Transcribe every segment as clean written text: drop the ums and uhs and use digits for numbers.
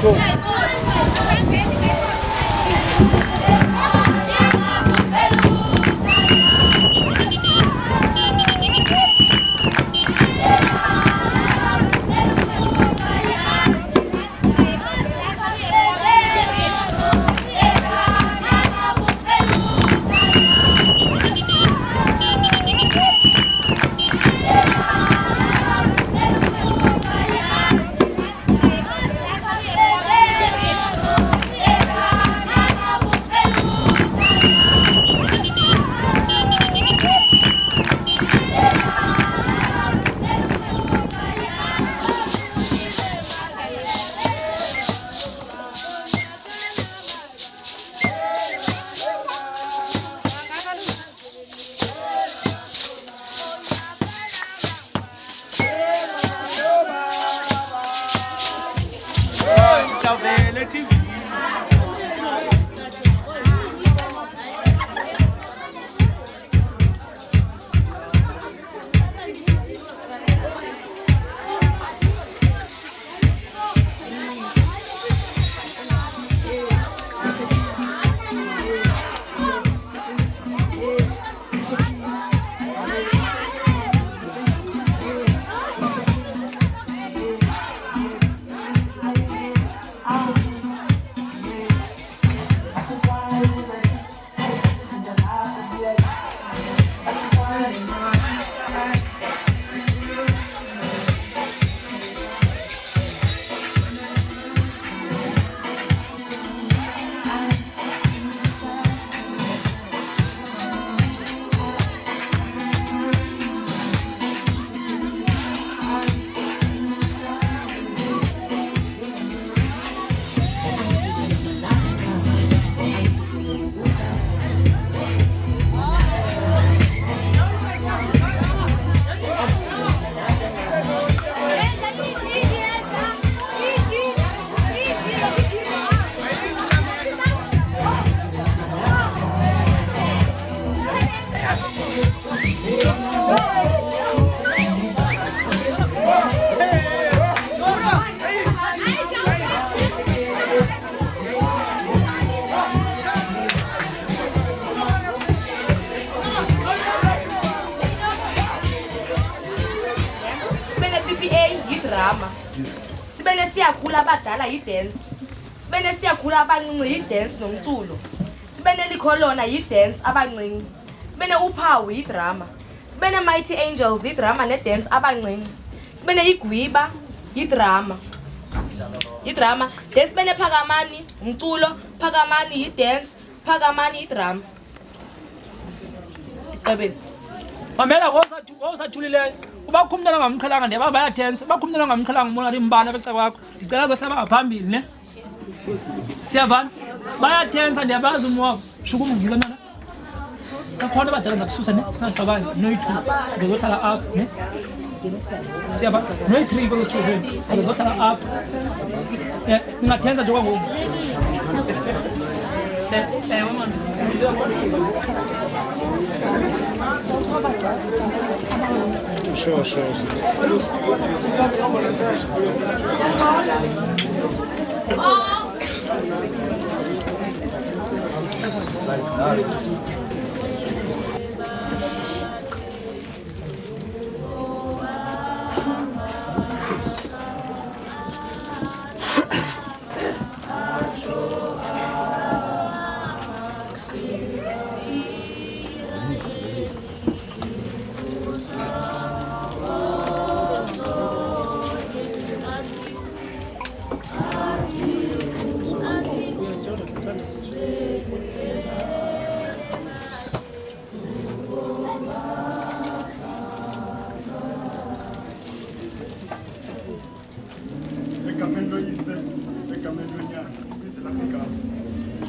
Shoko. Sibene siyakhula abadala yi-dance. Sibene siyakhula abancinci yi-dance nomculo. Sibene likholona yi-dance abancinci. Sibene uphawu yi-drama. Sibene Mighty Angels yi-drama ne-dance abancinci. Sibene igwiba yi-drama. Yi-drama. Then sibene Phakamani umculo, Phakamani yi-dance, Phakamani yi-drama. Ebe. Mamela ngosathulile ubakhumdela ngamqhelanga ndeba bayatensa bakhumdela ngamqhelanga mona limbana beca kwakho sicela zohlaba ngaphambili ne siyavana bayatensa ndiyabazi umwabo shukumu ngilana kakhona badala ndakususa ne sanqabani no-2 ngizohlala apha ne siyavana no-3 kwesithozweni ngizohlala apha ngingatensa nje kwangoku Sure.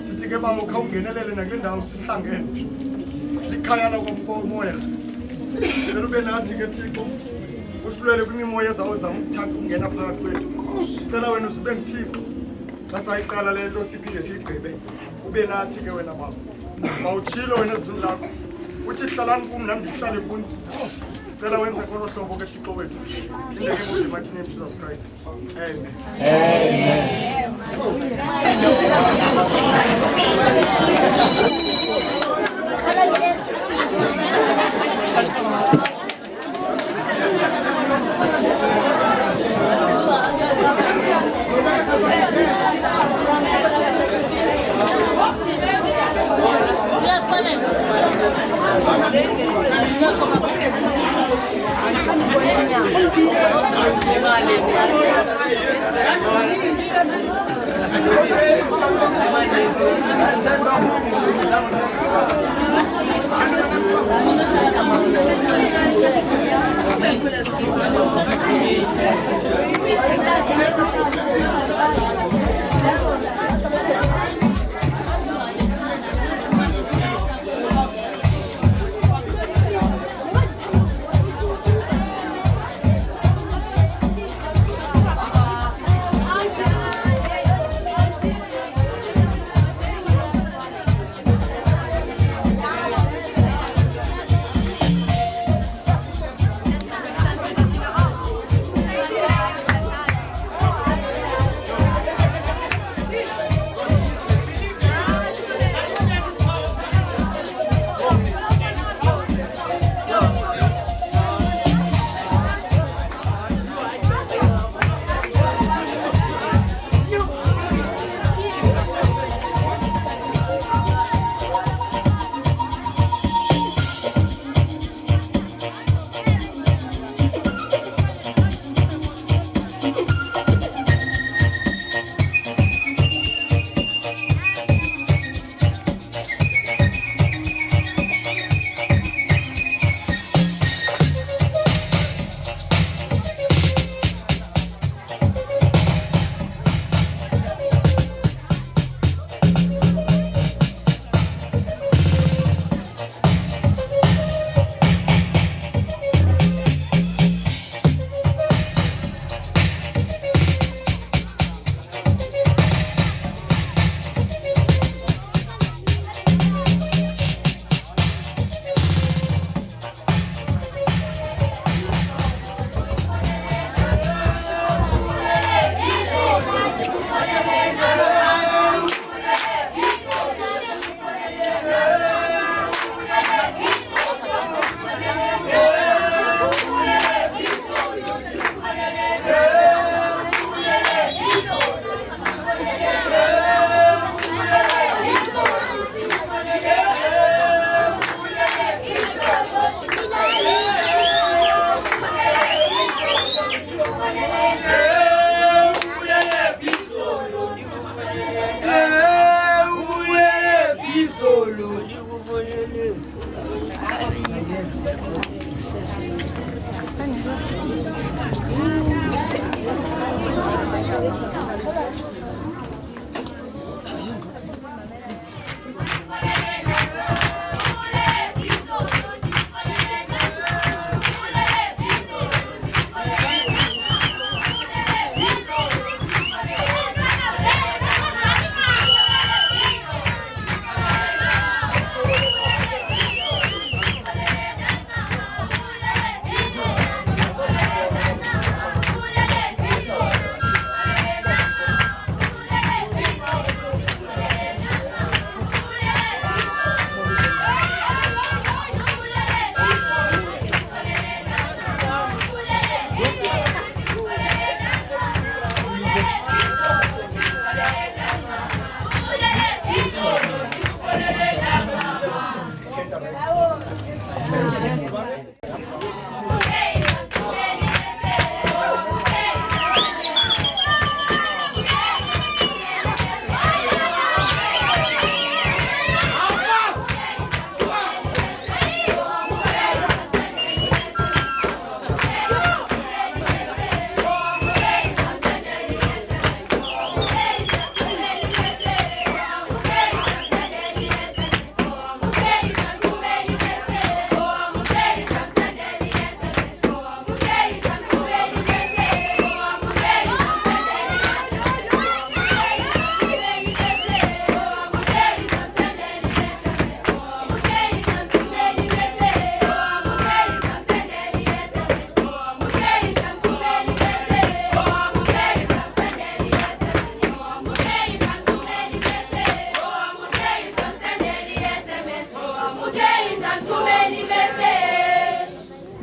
Sithi-ke ba ukhawungenelele nakule ndawo sihlangene likhaya lakomoya vele ube nathi-ke Thixo usilwele kwimimoya ezawo zama ukuthanda ukungena phakathi kwethu. Sicela wena usibe ngithixo xa sayiqala le nto siphinde siyigqibe ube nathi-ke wena baba mawutshilo wena ezwini lakho uthi hlalani kum nam ndihlale kuni. sicela wenze khona hlobo ke Thixo wethu in the name of the mighty name of Jesus Christ. Amen.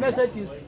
Mercedes.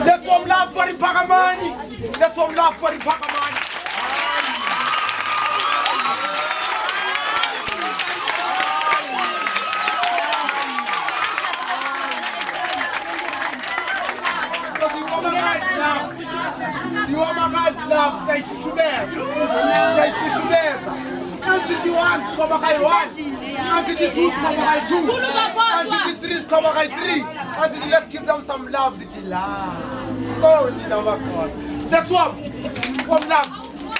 Let's one laugh for the Pagamani. Let's one laugh for the Pagamani. You want my guys love? Say she should have. Say she should have. Antes de one, como cai one. Antes de two, como cai two. Antes de three, como cai three. Antes de let's give them some love, it's love. Oh, you know my God. That's one. One love.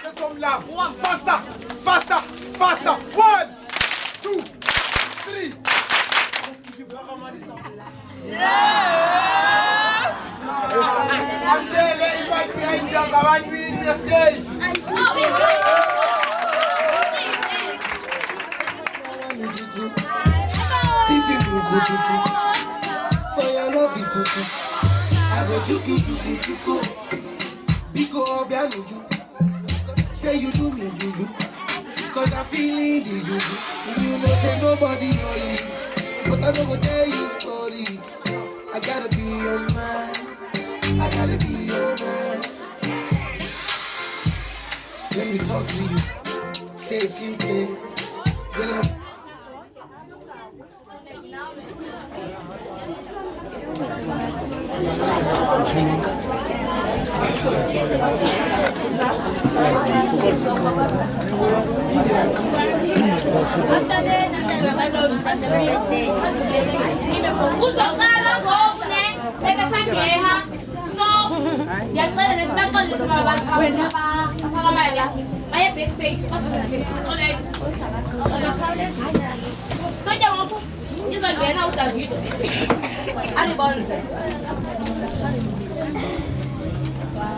That's one love. Faster, faster, faster. 1, 2, 3. Let's give you some Andele invite angels around you in the stage. For your love it tutu, I go chuku. Biko obianuju, say you do me juju, cause I'm feeling the juju. You know say nobody only, but I don't go tell you story. I gotta be your man. I gotta be your man. Let me talk to you. Say a few things. Girl, I'm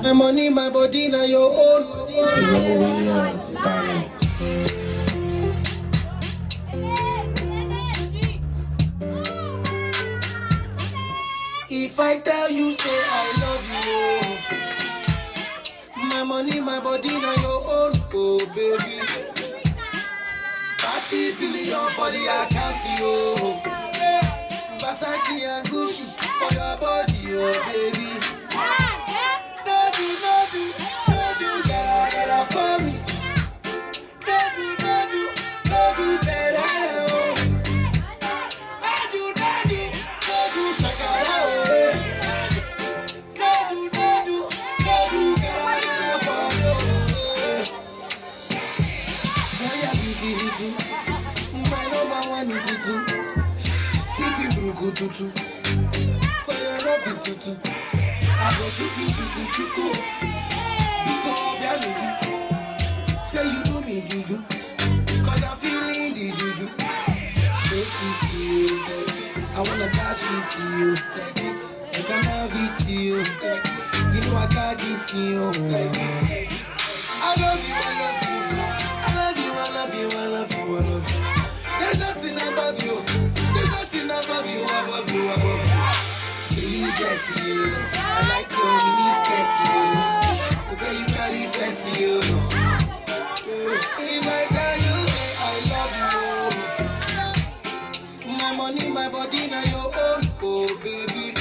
my money, my body, now your own. If I tell you, say I love you, my money, my body, now your own, oh baby. 30 billion for the account, yo. Versace and Gucci for your body, oh baby. No do, get out for me. No do, say that, oh. No do, shakara, oh. No do, get out for me, oh. Now you're busy, my number one is tutu. Sleeping bruku tutu. For your love it tutu. I go chuku. Biko obianuju. Say you do me juju. Cause I'm feeling the juju. Shake it to you. I wanna dash it to you. You can have it to you. You know I got this to you. I love you. There's nothing above you. Above you. You get to you. I like your mini skirt to you. Okay, you carry fancy you. If I tell you, I love you. My money, my body, now your own, oh baby.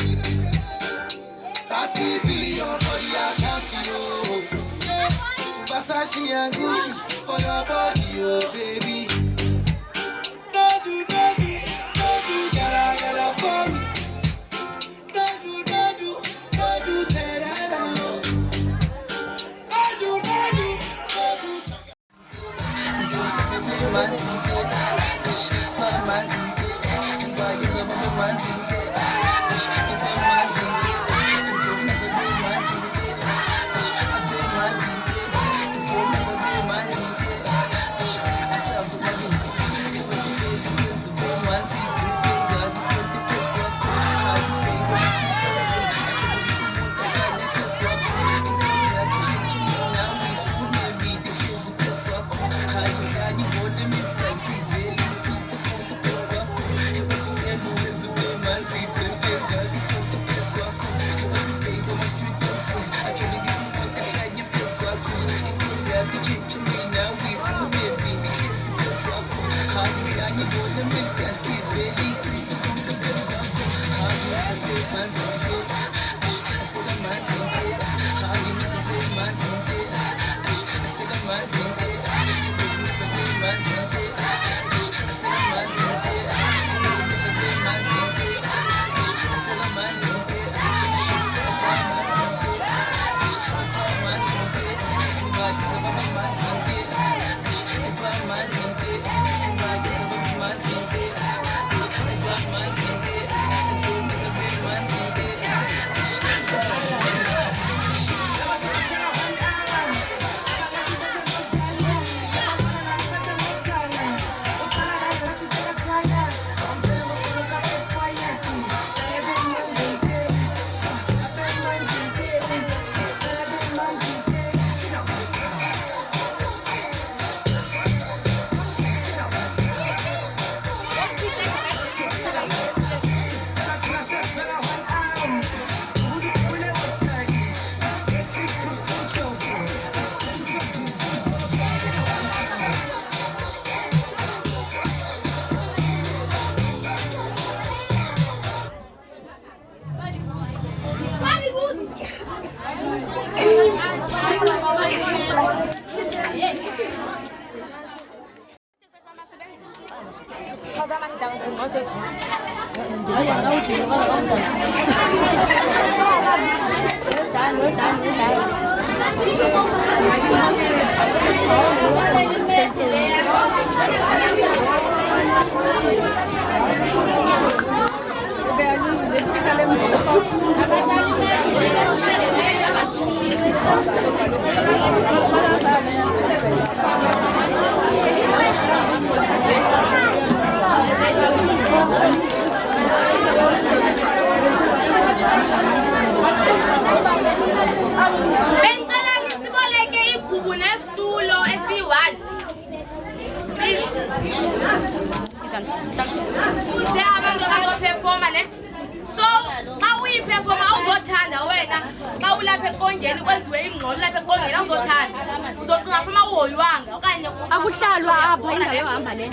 30 billion for the account, yo. Versace and Gucci for your body, oh baby. No do, get out for me. No do, say that, oh. No do.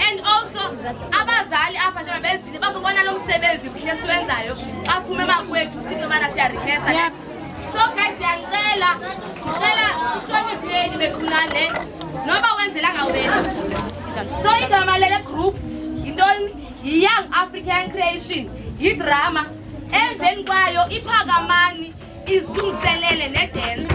And also abazali apha nje bezini bazobona lo msebenzi kuhle siwenzayo xa siphume emakwethu sinto bana siyarehearsa. So guys ngiyacela uhlonipheni bethunane noba wenzelanga wena. So igama lele group intoni Young African Creation yidrama emveni kwayo iphakamani izilungiselele nedance.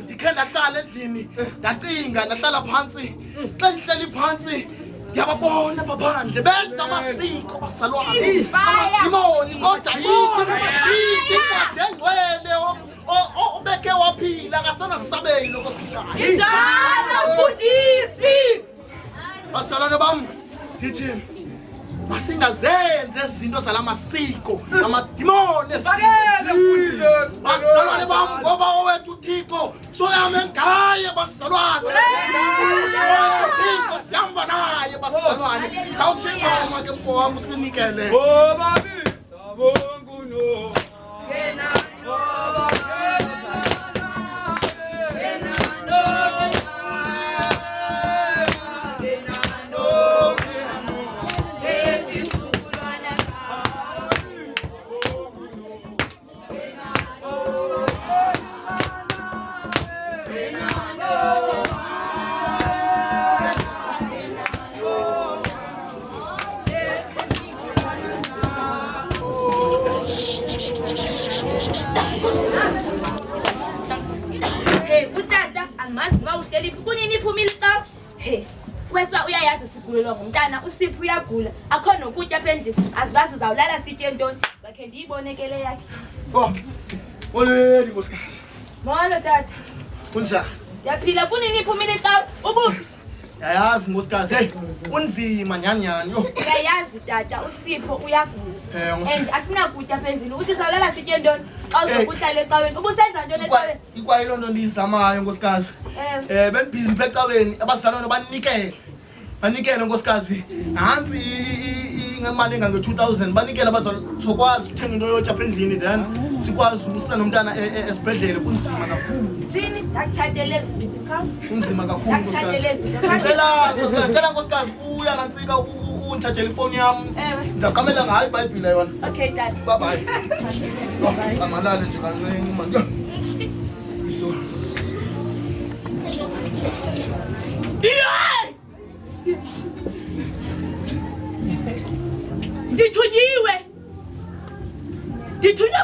Ndikhe ndahlala endlini ndacinga ndahlala phantsi xa ndihleli phantsi ndiyababona baphandle benza amasiko basalwane amadimoni kodwa yikho namasithi incwadi engcwele obekhe waphila akasanasabeli lokophilayo njalo mfundisi basalwane bam ndithi masingazenze izinto zalamasiko amadimoni bazalwane bam ngoba owethu uThixo soyame ngaye bazalwane uThixo sihamba naye bazalwane khawuthingoma ke mfo wami usinikele Ngumntana uSipho uyagula akho nokutya apha endlini azibazi zawulala sitye ntoni zakhe ndiyibonekele yakhe oleli nkosikazi molo tata kunjani ndiyaphila kunini iphumile cawa ubuphi yayazi nkosikazi hey unzima nyani yo uyayazi tata uSipho uyagula and asinakutya apha endlini uthi zawulala sitye ntoni xa uzokuhlala ecaweni ubusenza ntoni ecaweni ikwayilo nto ndiyizamayo nkosikazi benibhizi pha ecaweni abazalwane banikele nkosikazi nantsi imali engange-2000 banikele abazalwane sokwazi uthenga into yotya apha endlini then sikwazi usa nomntana esibhedlele kunzima kakhulu thini ndakutshatele ezinto khawuthi kunzima kakhulu nkosikazi ndicela nkosikazi uya kantsika undithathele ifowuni yam ndizaqamela ngayo ibhayibhile yona okay tata babayi amalale nje kancinci mani ndithunywe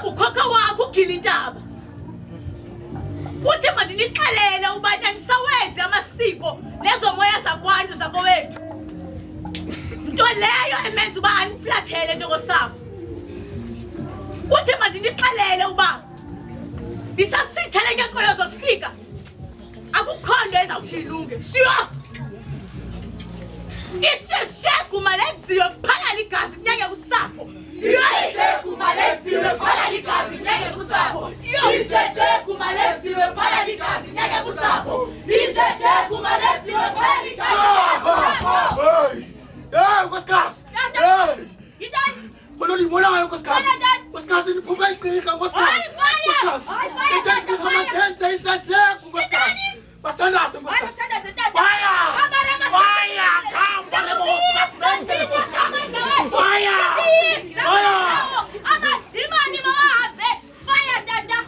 ngukhokha wakho uGilintaba uthi mandinixelele ubana ndisawenze amasiko lezo moya zakwantu zakowethu nto leyo emenza uba aniflathele njengosapho uthi mandinixelele uba ndisasithele ngenkolo zokufika akukho nto ezawuthi ilunge shiwa isheshegu malenziwe kuphala ligazi kunyenge kusapho isheshegu malenziwe kuphala ligazi kunyenge kusapho isheshegu malenziwe kuphala ligazi kunyenge kusapho isheshegu malenziwe kuphala ligazi nkosikazi bona ulibonayo nkosikazi nkosikazi niphume igqirha nkosikazi igqirha mathenze isheshegu nkosikazi basithandaze nkosikazi Fire! Come, Barebosa! Send the Fire! I'm a demon, fire, Dada!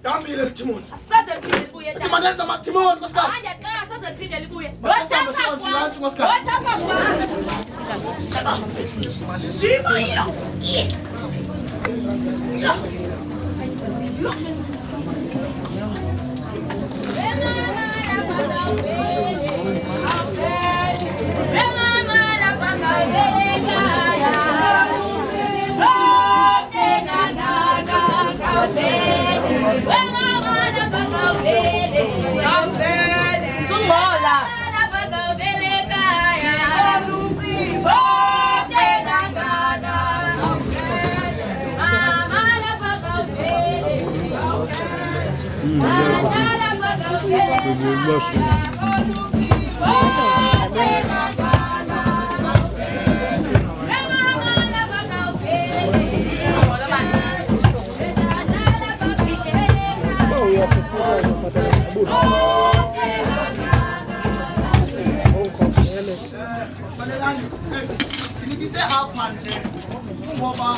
Tambile Timon. Sasa pile buye. Timaneza matimon koska. Anja kaya sasa pile buye. Sasa msianzi koska. Wacha hapa. Shima hilo. Nibise hapa nje. Ngoba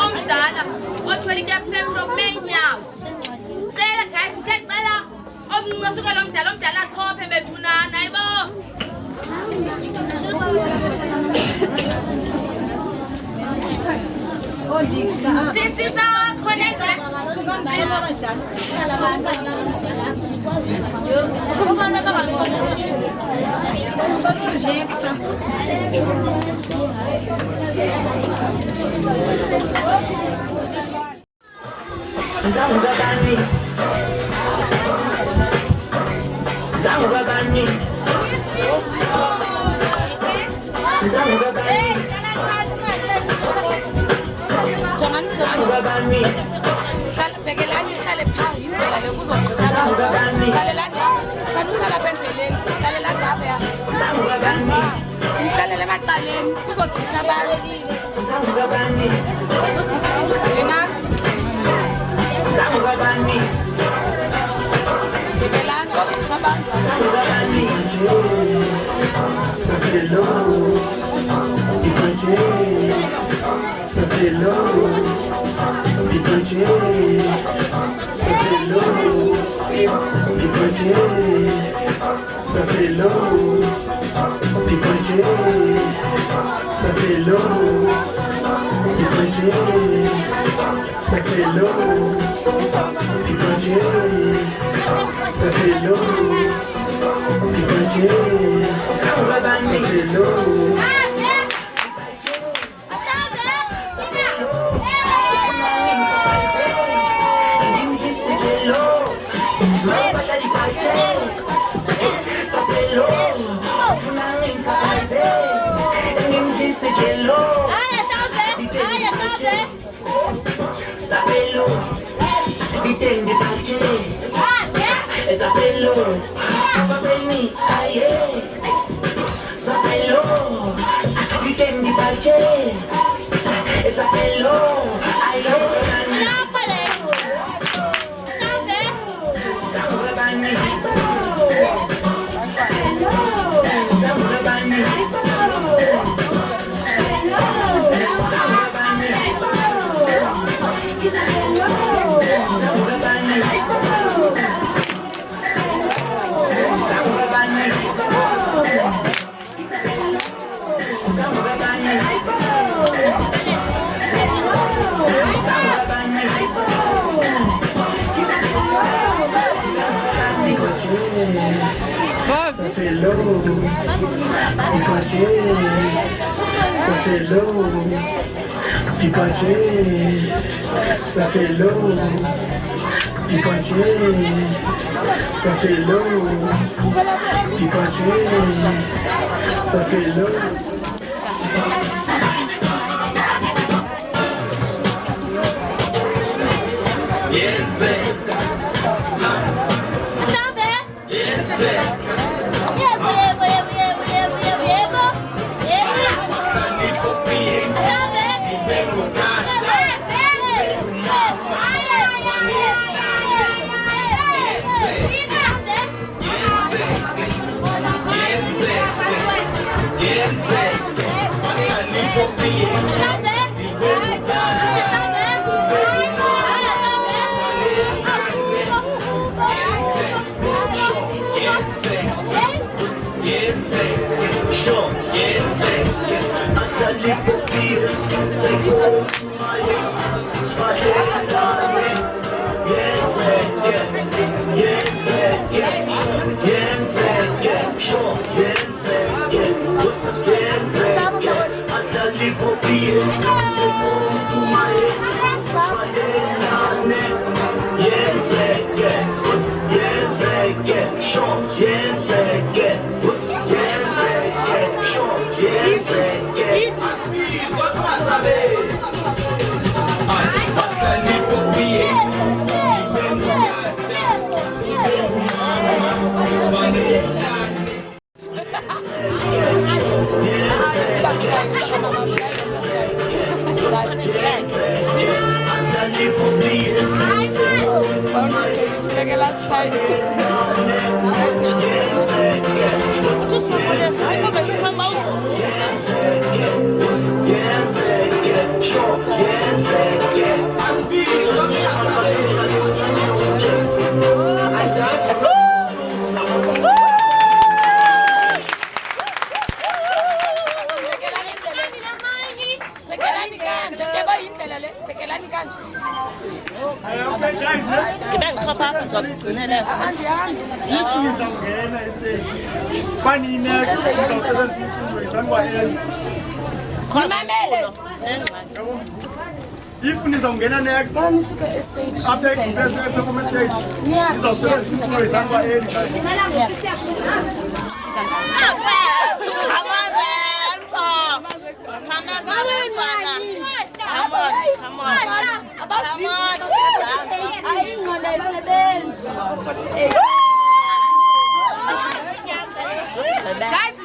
omdala othwele ikepsemhlophe menyawo cela guys ngicela omncinci suka lo mdala achophe bethunana ayibo sisisa khonezile Bekelani ihlale phansi indlela le kuzogqitha abantu. Hlalelani sanuhlala apha endleleni. Hlalelani lapha. Nihlalele emacaleni kuzogqitha abantu. Lenani. Bekelani kuzogqitha abantu. Ça fait long, du pâté, ça fait long, du pâté, ça fait long, du pâté, ça fait long, du pâté, ça fait long, du pâté, ça fait long, du pâté, ça fait long. Ça fait long, du pâté, ça fait long, du pâté, ça fait long, du pâté, ça fait long, du pâté, ça fait long. Okay guys, if nizawungena estage bani next nizawusebenza umculo izanwa end. If nizawungena next after performance stage nizawusebenza umculo izanwa end. Guys,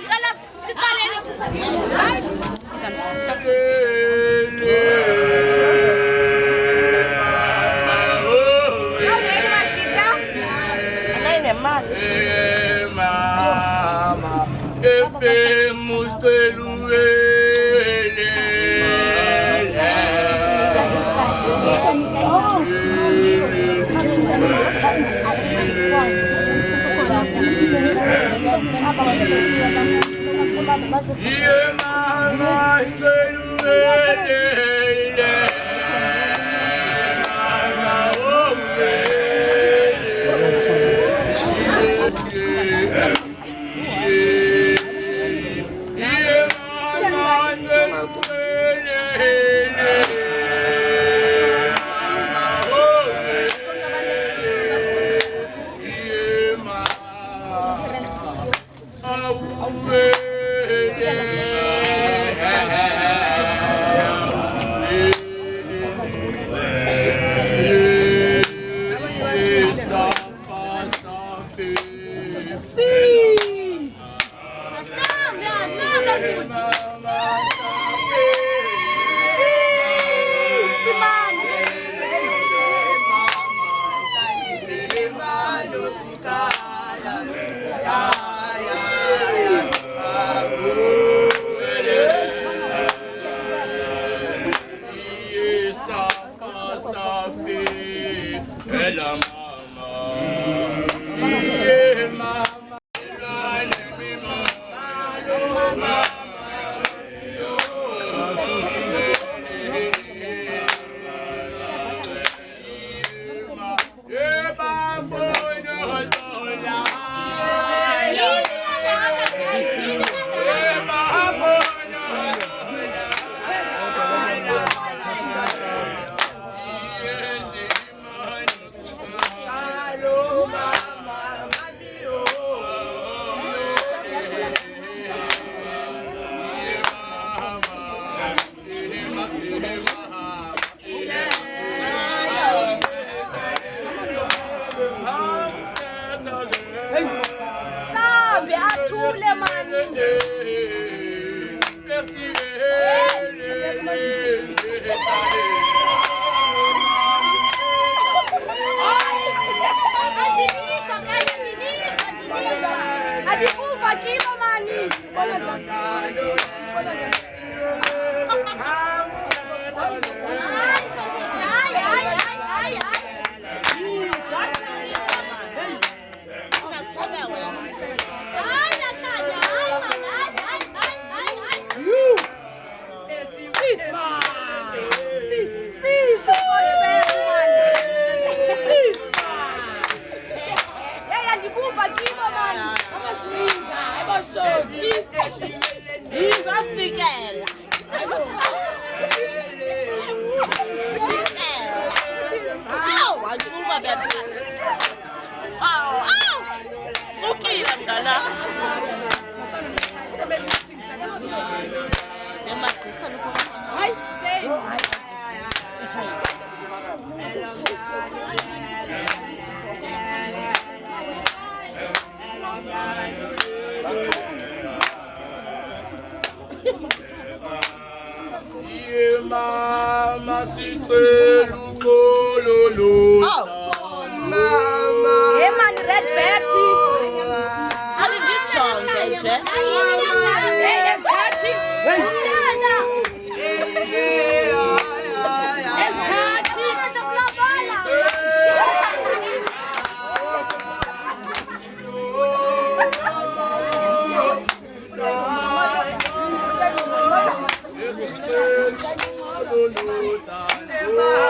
Mama sitre lukololo. Mama. Hey man, Red Betty. How did you join, Benji? Hey, it's Betty. It's Betty. Mama.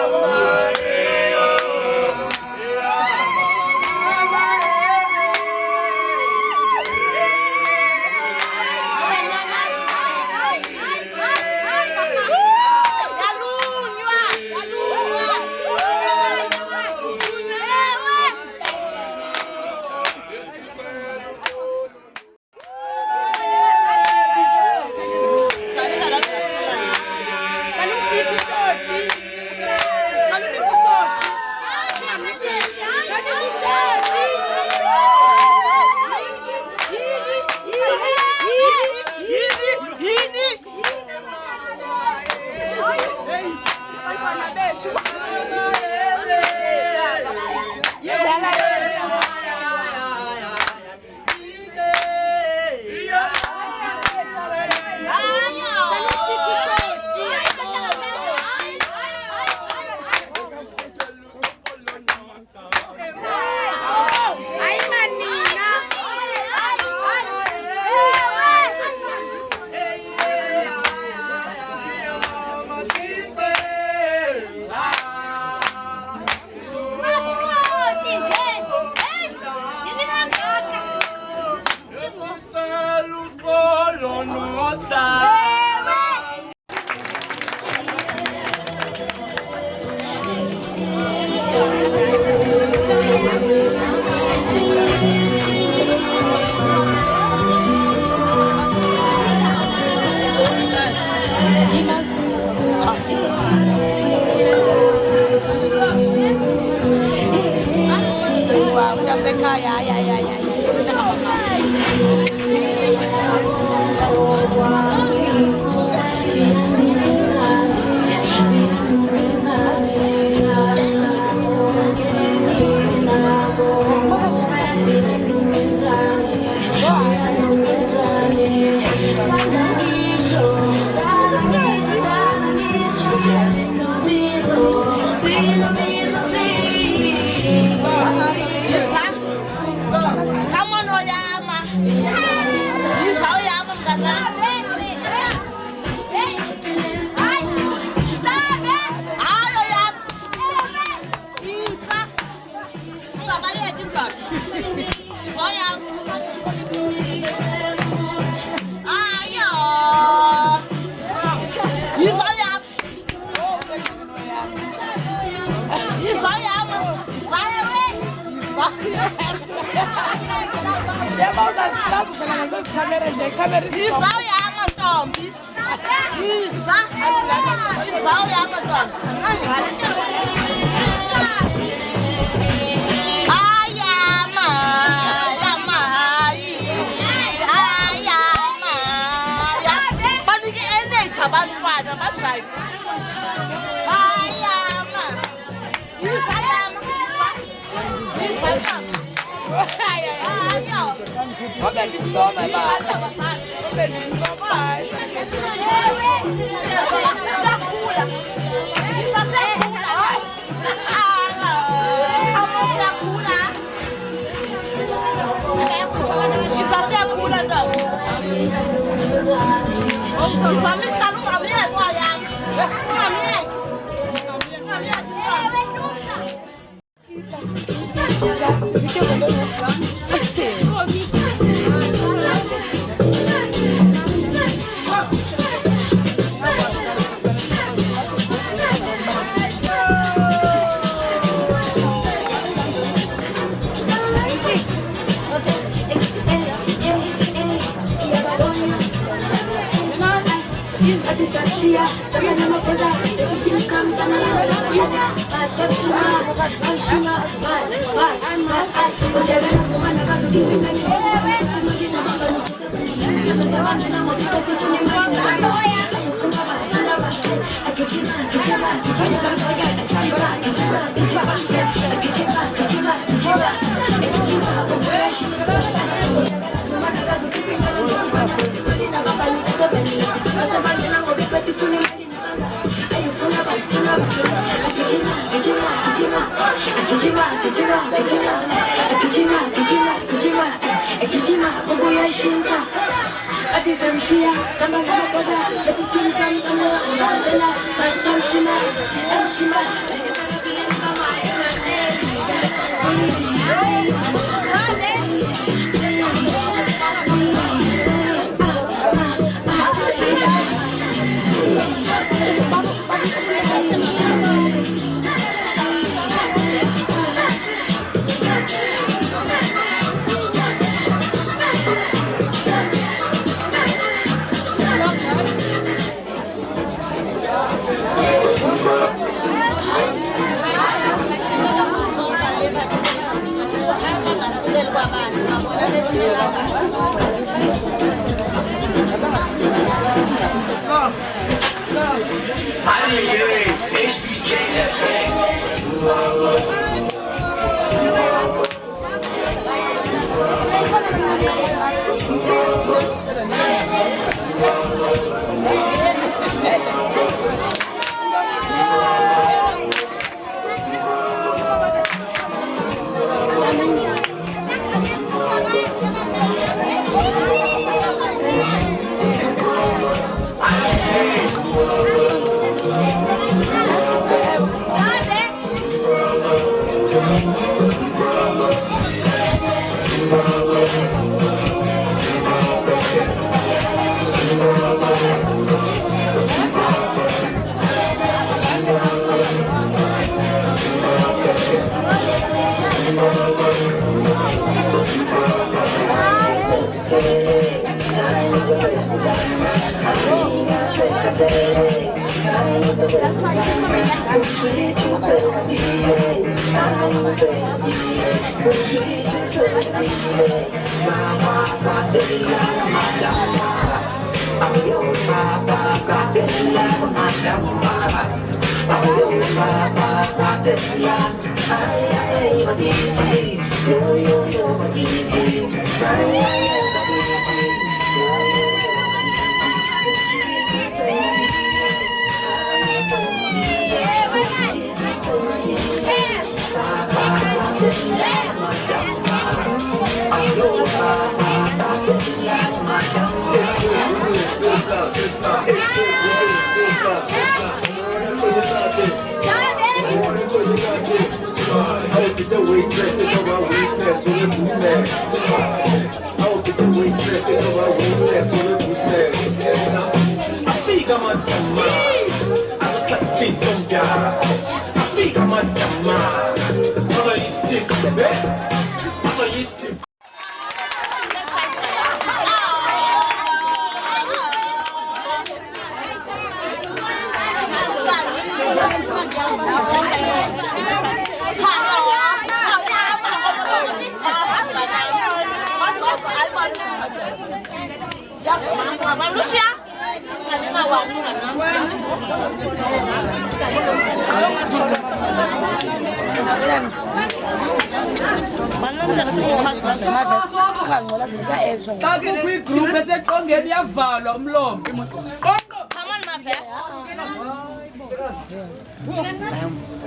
Kwi-group eseqongeni yavalwa umlomo.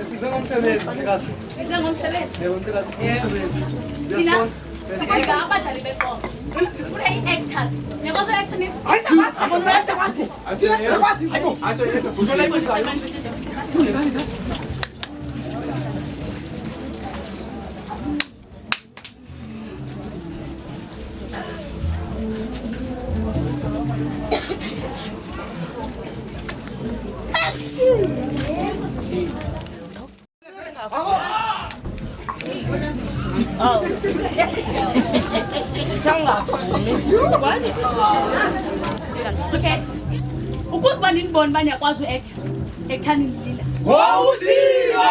Sizengomsebenzi mhlekazi. Sizengomsebenzi. Yebo mhlekazi, umsebenzi. Thina sibenza abadlali beqongo. Sifuna i-actors. Nyakoso actor nini? Okay. Ukuziba ninibone bani yakwazi uactor. Actor nilila. Wawusilo!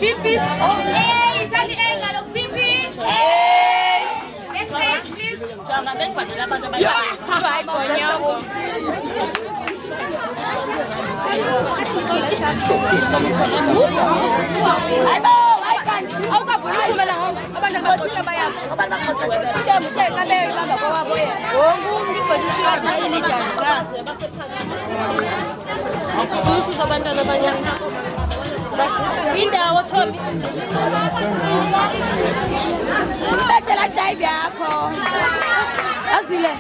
Pipi. Hey, Charlie Engalo, Pipi. Hey. Next stage, please. Chama bem para lá para Vai, Conhogo. Ai, bom, ai, can. Au ka buni kuma la hau. Abanda ba tsotla ba ya. Abanda ba tsotla. Ida mu te ka be ba ba kwa boye. Wongu ndi ko dishika ta ile janga. Kuhusu sabanda banyanga. Indawo Tombi. Bethela jive yakho. Azile.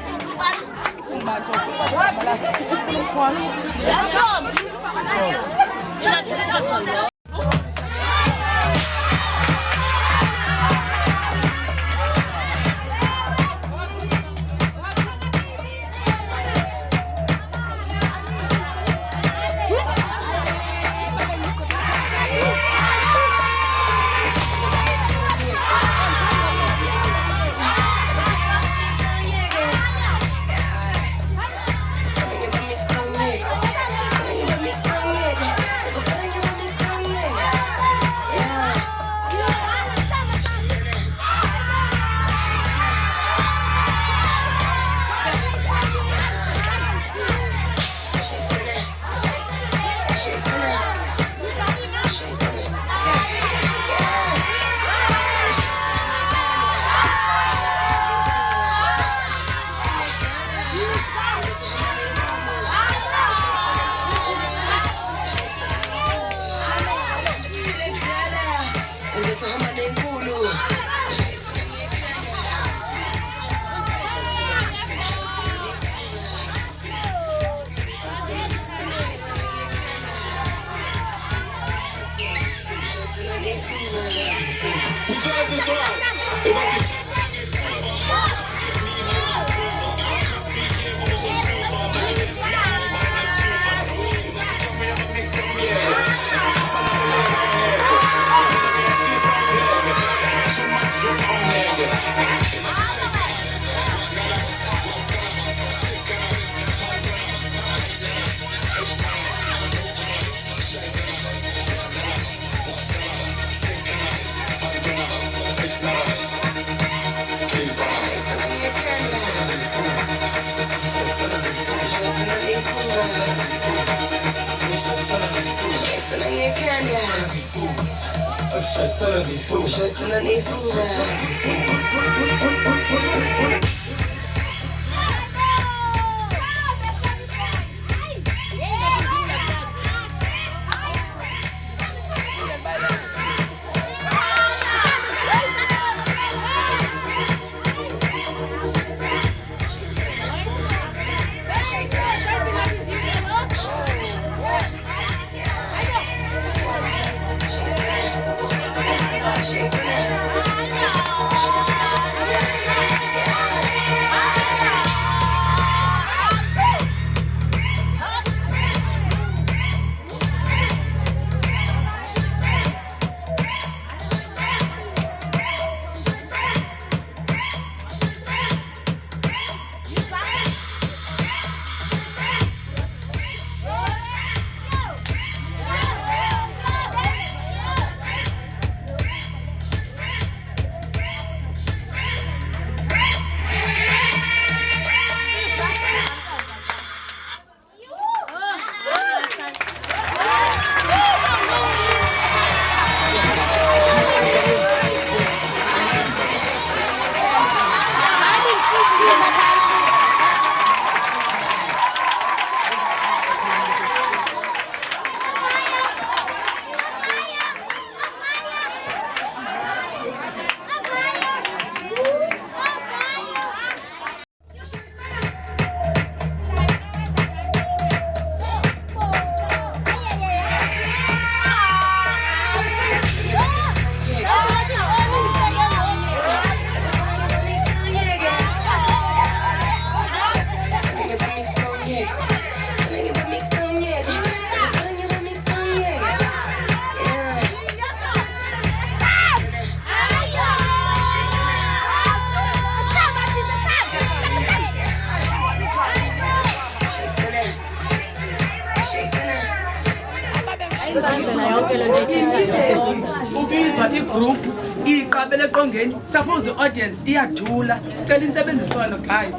siyayizwa igroup iqabele eqongeni suppose the audience iyadula sicela insebenziswano guys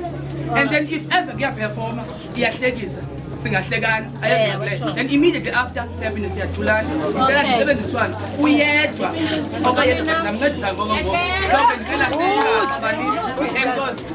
and then if ever kuyaperforma iyahlekisa singahlekana ayexabule then immediately after siyaphinde siyathulana sicela nje insebenziswano uyedwa okayedwa sizamncedisa ngoko sonke ngicela siyaxabanini enkosi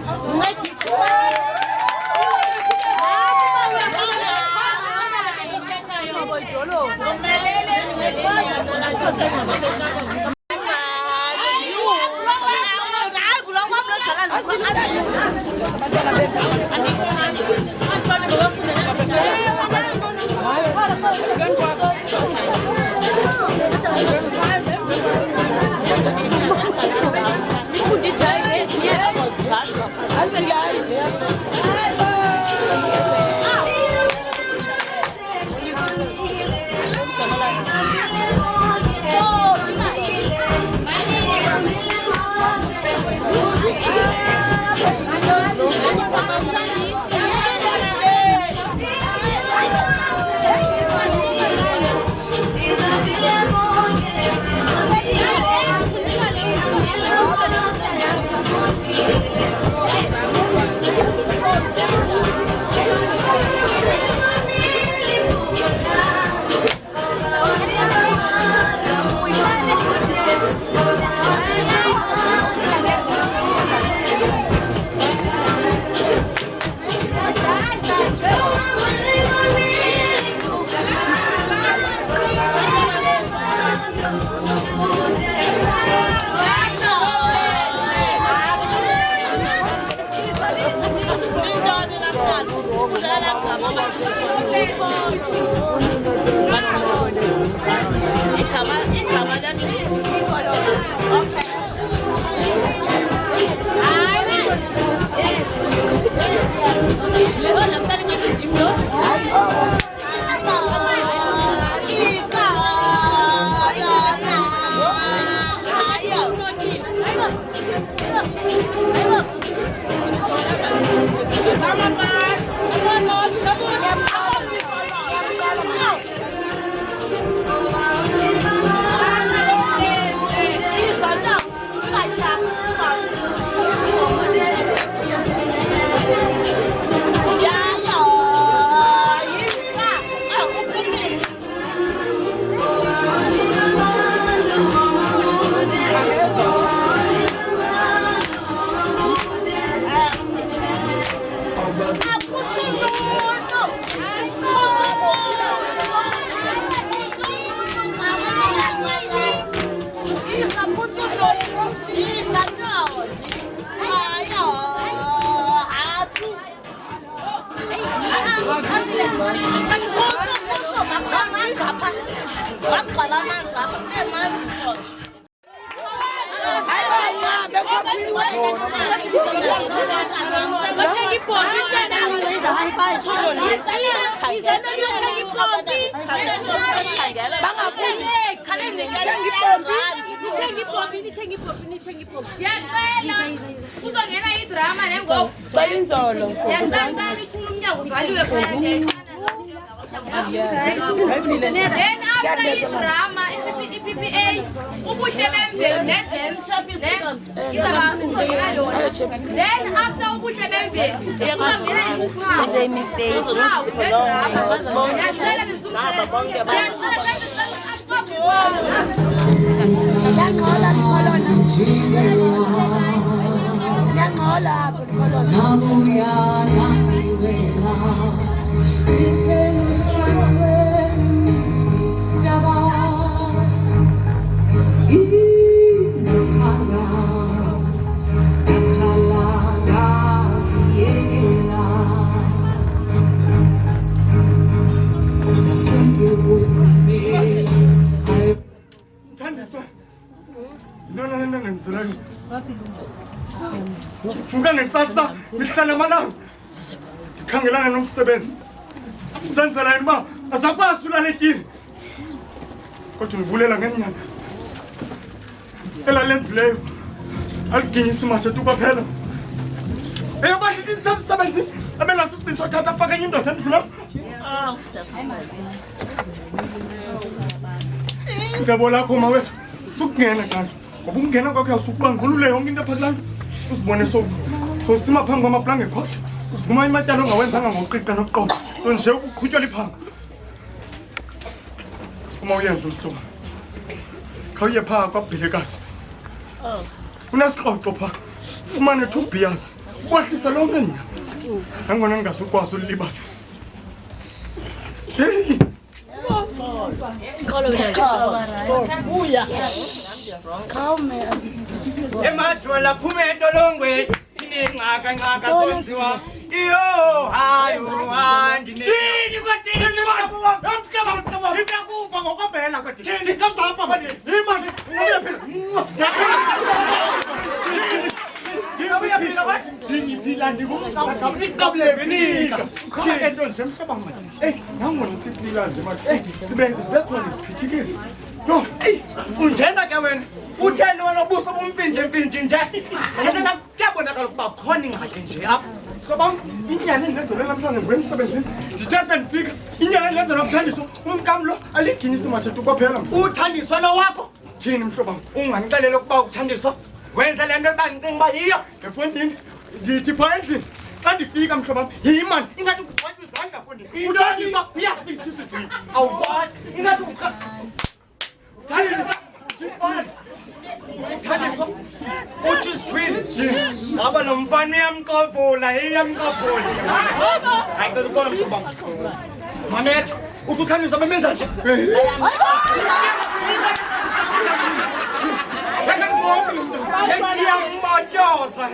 uzongena idrama nengoku yaqala ithula umnyango uvaliwe then after idrama i-PPA ubuhle bemvelo ne-dance izabuzongena lona then after ubuhle bemvelo uzongena uphawu nedrama ngiyacela Vuka ngentsasa mihla namalanga ndikhangelana nomsebenzi senzela yini uba azakwazi ulalekile kodwa ndibulela ngenyanga elalenzileyo aliginyisa imatsha tu kwaphela eyoba ndithi ndisemsebenzini abenaso isibini sothatha afake enye indoda endizina ncebo lakho mawethu sukungena kahle ngoba ukungena kwakho uyasuqa ngolule yonke into aphakulana uzibone sima phambi kwamaplanga ekhotha uvuma imatyala ongawenzanga ngoqiqa nokuqoqa nto nje ukuqhutywa liphanga uma uyenza umhlobo khawuye phaa kwabhilekazi unesikroxo phaa ufumane 2 beers ukwahlisa lonke nya nangona ningasukwazi ulibala heyi emadwola phume entolongweni inengxaka sonziwa iyo hayo handineni ndingakuva ngokwambela ndikazapha manje imali ndiyiphila ndingumhlabaiqabulevenika ento nje mhloba mani nangona siphila nje manje sibe khona isiphithikisi no unjena ke wena utheni wena ubuso bomfinje nje thina kuyabonakala ukuba khona ingxaki nje apha Kabam, inyanga engenzelwe namhlanje ngwemsebenzini ndithe sendifika inyanga engenzelwe kuthandiswa umkamlo aliginyisi mathetho kwaphela uthandiswa lo wakho thini mhloba ungandixelela ukuba uthandiswa wenza le nto ebandicinga uba yiyo efondini ndithi phaa endlini xa ndifika mhlobam yimani ingathi ukugxwatya izandla fondini uthandiswa uyasithi isijwini awukwazi ingathi uthandiswa uthi isijwini ngaba lo mfana uyamqovula hayi cela ukona mhlobam mamela uthi uthandiswa bemenza nje iyamotyoza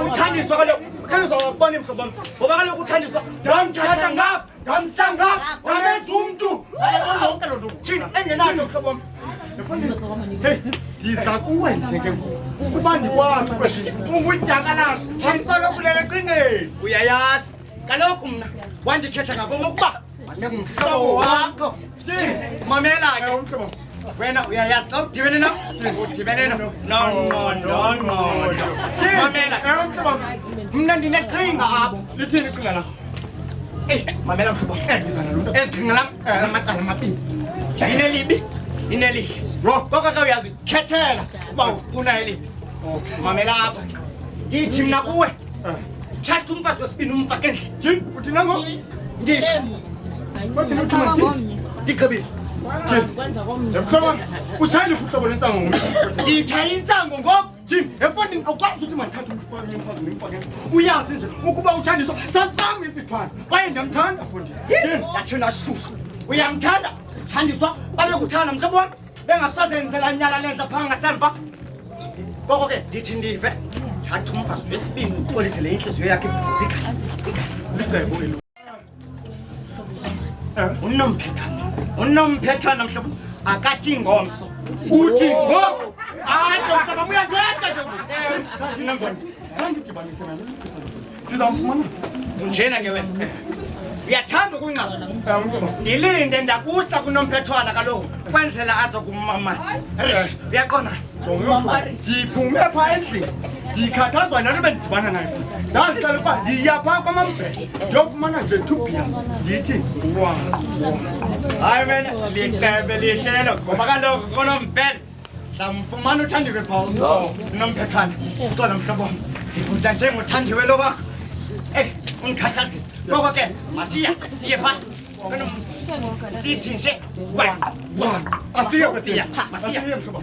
uthandiswa kaloku uthandiswa wakubona mhlobam ngoba kaloku uthandiswa ndamthatha ngapha ndamsa ngapha wamenza umntu lonke loo nto thina engenanto mhlobam heyi ndiza kuwe nje ke ngoku uba ndikwazi ungudyakalashe asolokulele qingeni uyayazi kaloku mna wandikhetha ngabom ukuba ndingumhlobo wakho mamela ke wena uyayazi xa udibene nam udibene nongqondongqondo mamela mna ndineqhinga apho lithini iqhinga lakho mamela mhlobo eliqhinga lam amacala amabini inelibi inelihle koko ke uyazikhethela uba ufuna elibi mamela apha ndithi mna kuwe thatha umfazi wesibini umfake endlini uthi nango ndithi ndigqibile mhloba utshayile uhlobo lentsango nditshaya intsango ngoku thini efondini awukwazi ukuthi mandithathe umfazi ndimfake uyazi nje ukuba uthandiswa sasam isithwala kwaye ndiyamthanda fondini yatsho ndashusha uyamthanda uthandiswa babekuthanda mhlobo wam bengasazenzela nyala lenza phaa ngasemva koko ke ndithi ndive thatha umfazi wesibini uxolisele intliziyo yakhe ibhuluza igazi licebo elo unomphethana mhlobo akathi ngomso uthi ngoku mhloba uyandwetha andidibanise nalo sizamfumana unjena ke wena uyathanda ukungxama ndilinde ndakusa kunomphethwana kaloku kwenzela azokumama uyaqona ndiphume phaa endlini ndikhathazwa nalo bendidibana nayo ndandixela ukuba ndiya phaa kwamambhele ndiyofumana nje 2 beers ndithi hayi wena licebe lihlelo ngoba kaloku konombhele samfumana uthandiwe phaa nomphethwana xola mhlobo wam ndivuta njengothandiwe lo wakho undikhathazile koko ke siye phaa sithi nje asiye mhlobo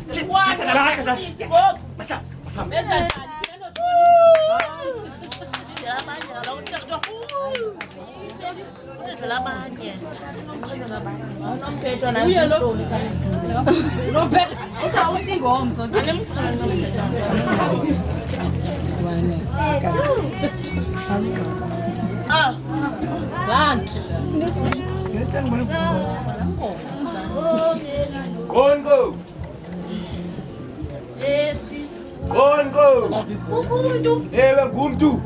Kongo. Ubuntu. Ewe ngumntu.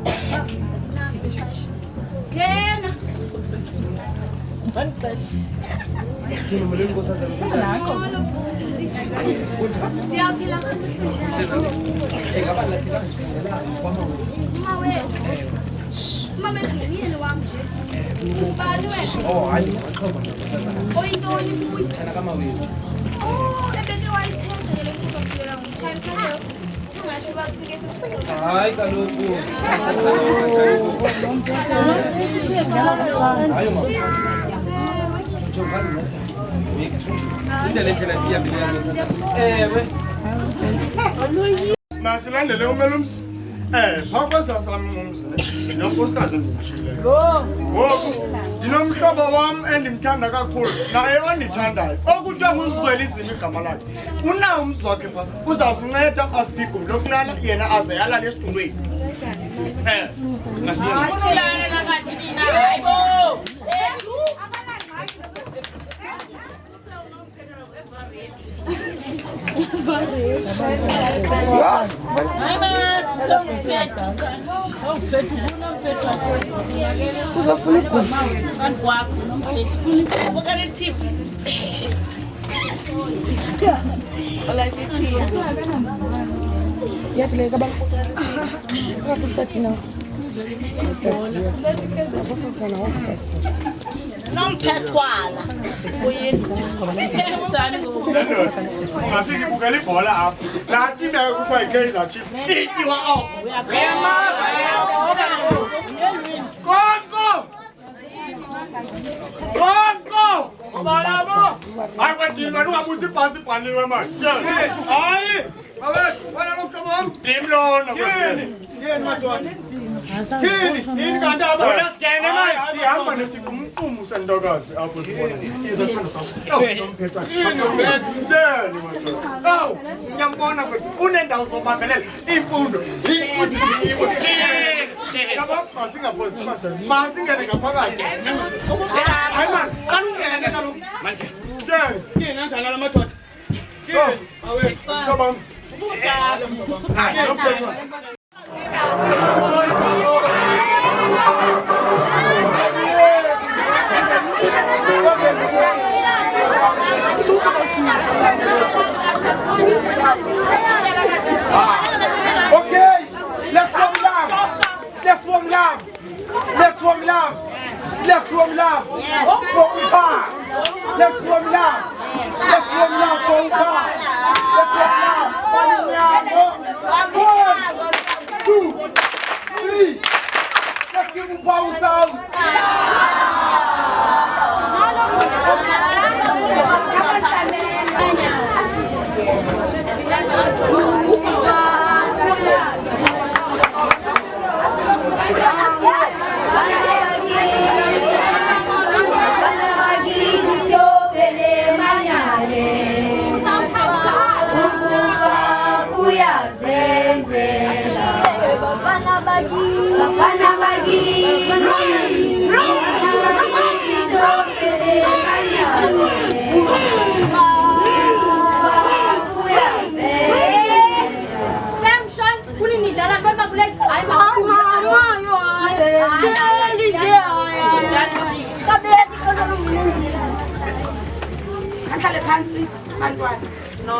Kena. Ndiyaphila kahle. Mama ngiyini wami nje. Ubani wena? Oh, hayi ngiyaqhoma Oyintoni kuyi? ngithana kamawethu. Oh, lebeke wayithetha le kuzofika ngomtime kanje. Ungasho bafike sesikhona. Hayi kaloku. Hayi mama. Indlela iyambile yazo. Ewe. Masilandele umelumsi. Phakwe sasami umzi. Nonkosikazi ndimshileyo. Ngoku ndinomhlobo wam endimthanda kakhulu naye ondithandayo. Okuthiwa nguzwela inzima igama lakhe. Unawo umzi wakhe pha. Uzawusinceda asibhige lokulala yena aze yalala esitulweni. Uzofuna igumbi kwakho ukane TV yaphileka baba afika thina nomphethwala Ungafika ibukela ibhola apha. Laa timu yakhe kuthiwa yi-Kaizer Chiefs ityiwa oko. Konko! Balabo! Hayi kwendini wena ungabuzi ibhasi ibhaliwe manje. Hayi! Bawethu, wena nomhlobo wam? Ndimlona kwendini. Yini madoda? Yini kanti Zona sikene manje. Sihamba nesiqumqumu sentokazi apho sibona. Iza sithando sakho. Yini madoda? Awu, ngiyambona kwethu. Unendawo zobambelela imfundo. Uzisiwe. Yabo, masingaphosi simasenze. Masingene ngaphakathi. Hayi man, xa ungene kaloku. Manje. Yini kanjani la madoda? Yini? Awethu, mhlobo wam. Hayi, nomphethwa. Okay, let's warm love. Let's warm love. Let's warm love. Let's warm love. For Upa. Let's warm love. Let's warm love for Upa. Let's warm love. 1, 2, 3. Let's give Upa a sound. No.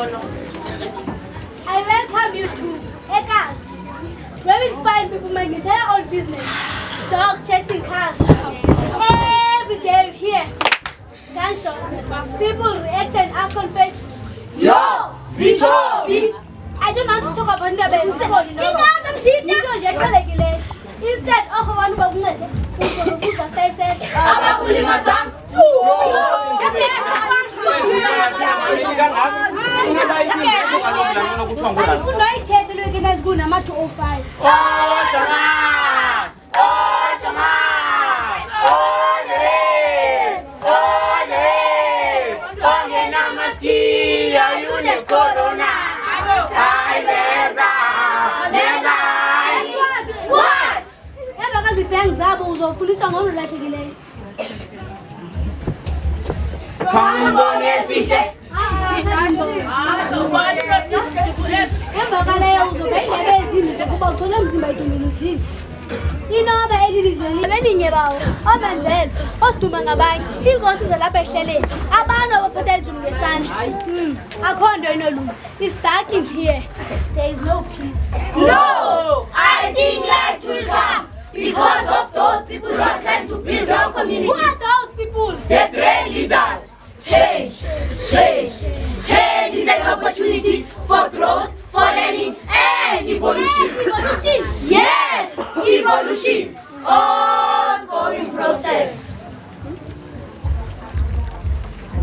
I welcome you to Ekas, where we find people making their own business. Dogs chasing cars. Every day we hear gunshots. People react and ask on face. Yo! Zito! I don't want to talk about the best. Because I'm cheating. You don't get regulate. Instead of one who uzofundiswa ngolulahlekile. Emva leyo uzobheka ezini zokuba ugcine umzimba idumuluzini. Inoba elilizwe libelinye bawo obenzela osiduma ngabanye inkosi zalapha ehleleni abantu abaphethe izulu ngesandla. Akho nto inolunga. It's dark in here. There is no peace. No! I think light will come because of those to build our community. Who are those people? The great leaders. Change, change, change is an opportunity for growth, for learning and evolution. Evolution. Yes, evolution. Ongoing process.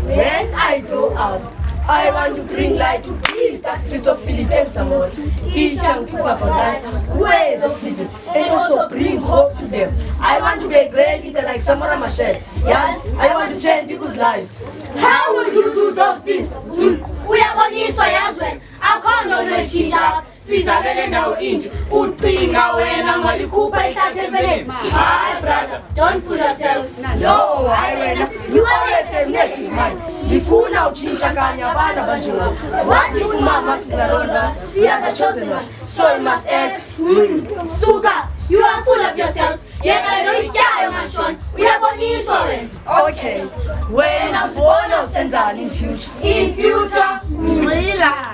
When I grow up, I want to bring light to these dark streets of Philippines, Samoa. Teach young people about life, ways of living, and also bring hope to them. I want to be a great leader like Samora Machel. Yes, I want to change people's lives. How will you do those things? We are born in Soyazwen. I can't know change up. Sizabele now inji. Utinga wena malikupa itatembele. My brother, don't fool yourself. No, I wena. You always have native mind. Difuna uchincha kanya bana bajinga. What if mama sinalonda? We are the chosen one, so you must act. Suga, you are full of yourself. Yet I don't care, my son. We are born in Soyazwen. Okay. When I was born of Senzan in future. In future, Mila.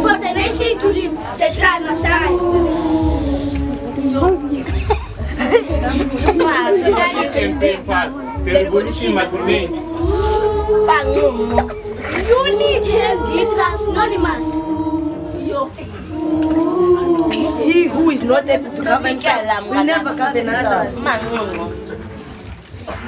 For the nation to live, the tribe must die. The revolution must remain. You need help, leaders anonymous. He who is not able to govern himself will never govern others.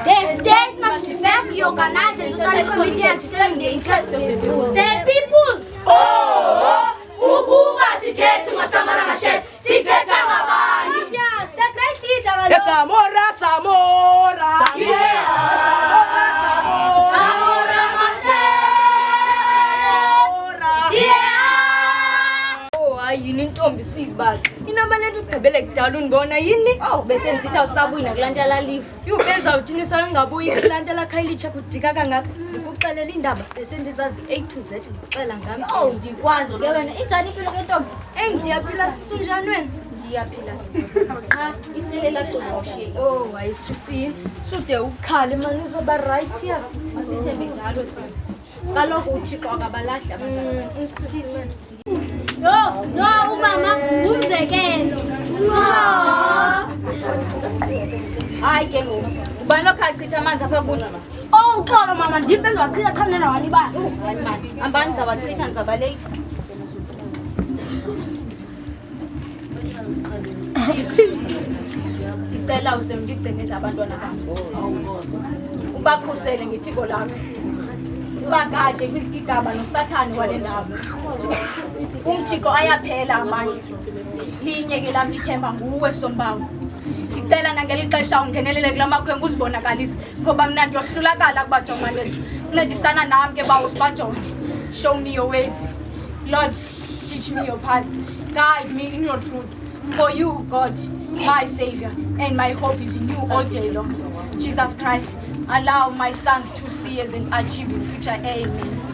The state must be first reorganized and totally committed to serving the interest of the people. The people! Oh! Ukuba sithethu ngaSamora Machel, sithetha ngabani? Yes, the great leader. Samora, Samora. Yeah. Samora Machel. Yeah. Oh, yini intombi suyibali. Inabaleka ugqibele kudala ungibona yini? Oh, bese ngisitha usabuya kulandela live. Yu benza uthini salingabuyi kulandela Khayelitsha kudika kangaka. Ndikuxelela indaba bese ndizazi A to Z ndikuxela ngami. Oh, ndikwazi ke wena. Injani impilo ke ntombi? Ndiyaphila sisunjani wena? Ndiyaphila sisi. Cha, iselela qoqoshe. Oh, ayisisini. Sude ukhale manje uzoba right ya. Asithembe njalo sisi. Kaloku uThixo akabalahli abantu. Sisi. No, no, umama, umzekelo. No. Hayi ke ngoku. Ubani okhachitha amanzi apha kuthi? Oh, uxolo mama, ndipe ngwachitha khona na walibani. Hayi mani, ambani zawachitha ndizaba late. Ndicela uze ndigcinele abantwana bami. Ubakhusele ngephiko lakho. Ubagade kwisigigaba noSathane wale ndawo. UMthixo ayaphela amandla. Linye ke lami ithemba nguwe Sombawu. Ngicela nangeli xesha ungenelele kulamakhwengu uzibonakalise ngoba mina ndiyohlulakala kubajonga lethu. Ncedisana nami ke bawo sibajonge. Show me your ways. Lord, teach me your path. Guide me in your truth. For you, God, my Savior, and my hope is in you all day long. Jesus Christ, allow my sons to see us and achieve in future. Amen.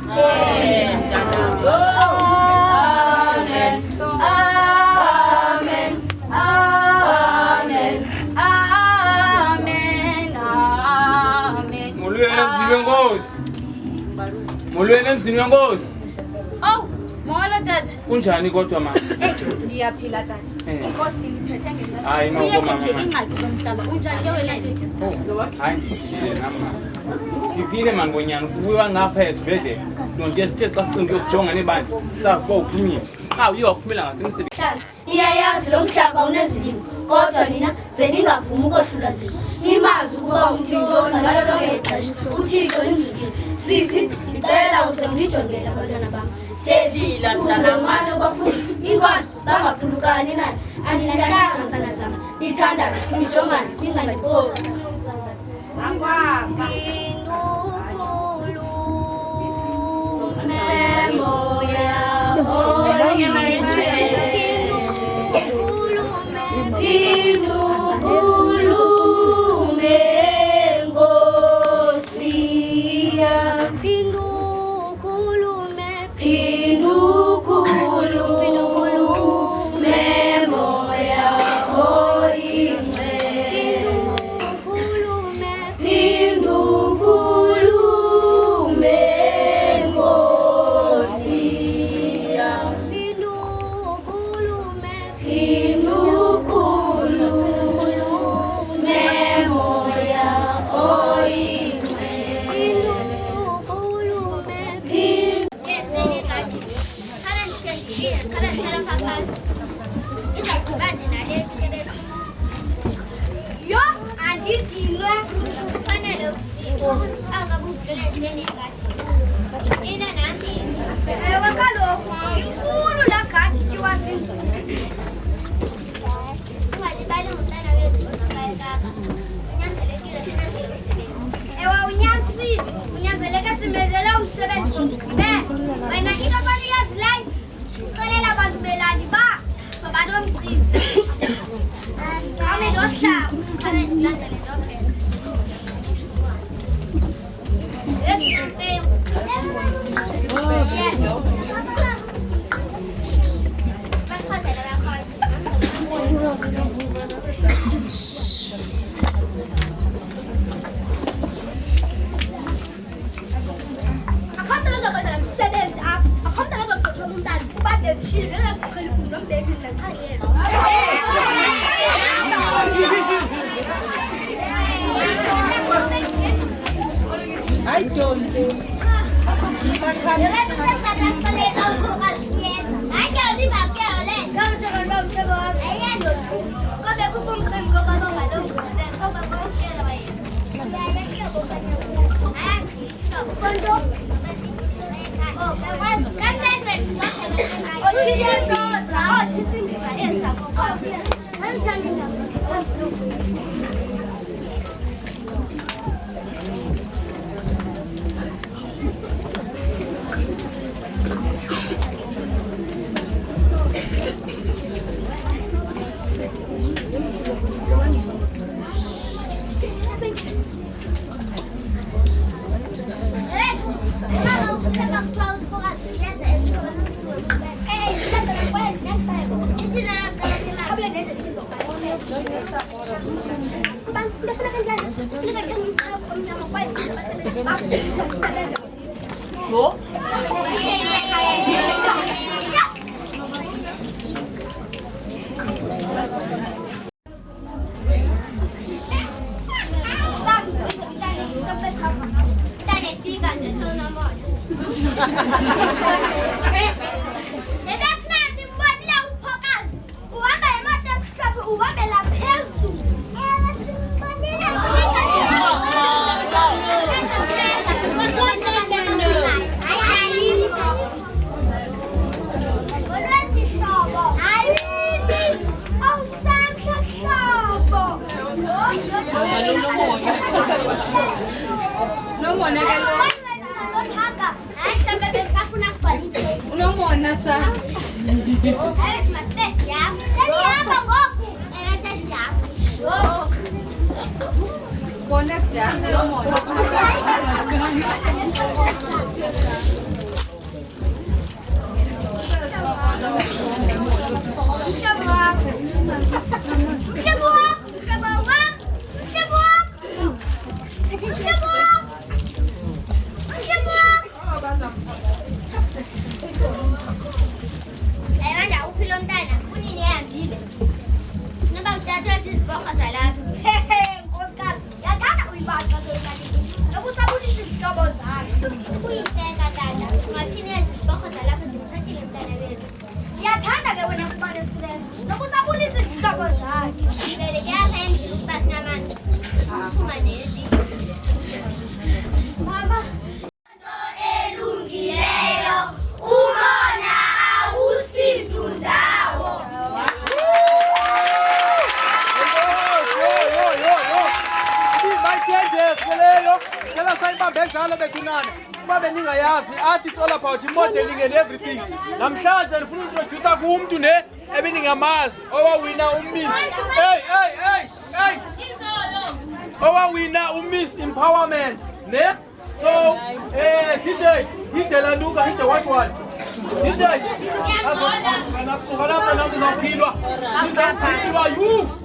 Amen. Amen. Amen. Amen. Amen. Molweni emzini wenkosi. Molweni emzini wenkosi. Oh, molo tata. Kunjani kodwa mama? Ndiyaphila tata. Inkosi indiphethe ngempela. Hayi no Uyeke mama. nje ingxaki zomhlaba. Unjani ke wena tete? Hayi ndiphile nama. Ngivile mani ngonyana ukubuya ngapha esibhedlela. Nje sithe xa sicinga ukujonga nebani. Sakuba uphumile. Cha uye waphumela ngasemsebenzini. Iyayazi lo mhlaba unezilimo, kodwa nina zeningavumi ukohlulwa zizo. Nimazi ukuba umuntu yintoni ngalo lonke ixesha. UThixo nimzikise. Sisi, ngicela uze unijongele abantwana bami. Tedi, uze umane ubafundisa. Inkosi, bangaphulukani nayo. Andinakanga ntsana zami. Nithandane, nijongane, ningandiphoxi. babambe njalo bethunana babe ningayazi athi it's all about modeling and everything. Namhlanje ndifuna introduce kumuntu ne ebiningamazi owawina uMiss. Hey. Owawina uMiss Empowerment, ne? So, DJ, hit the Landuga, hit the white one. DJ, you.